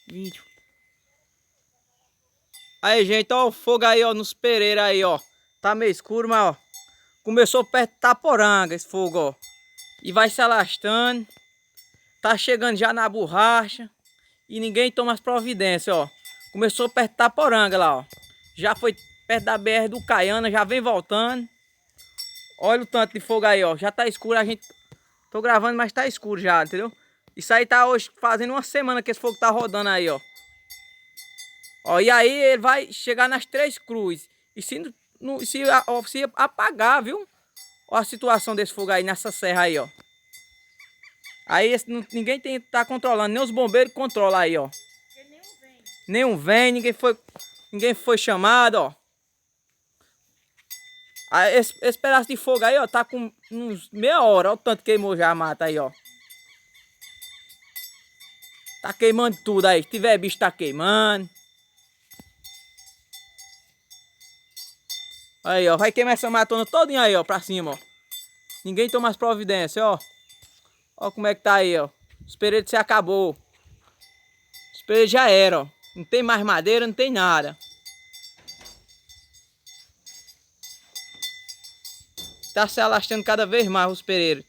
Vídeo. Aí, gente, ó, o fogo aí, ó, nos pereiros aí, ó. Tá meio escuro, mas, ó, começou perto de Taporanga esse fogo, ó. E vai se alastrando. Tá chegando já na borracha. E ninguém toma as providências, ó. Começou perto de Taporanga lá, ó. Já foi perto da BR do Caiana, já vem voltando. Olha o tanto de fogo aí, ó. Já tá escuro, a gente... Tô gravando, mas tá escuro já, entendeu? Isso aí tá hoje fazendo uma semana que esse fogo tá rodando aí, ó. Ó, e aí ele vai chegar nas Três Cruzes. E se apagar, viu? Ó a situação desse fogo aí nessa serra aí, ó. Aí ninguém tá controlando, nem os bombeiros controlam aí, ó. Nenhum vem, ninguém foi chamado, ó. Aí esse pedaço de fogo aí, ó, tá com uns meia hora, ó, o tanto que queimou já a mata aí, ó. Tá queimando tudo aí, se tiver bicho tá queimando. Aí, ó, vai queimar essa matona todinha aí, ó, pra cima, ó. Ninguém toma as providências, ó. Ó como é que tá aí, ó. Os pereiros se acabou. Os pereiros já eram, ó. Não tem mais madeira, não tem nada. Tá se alastrando cada vez mais os pereiros.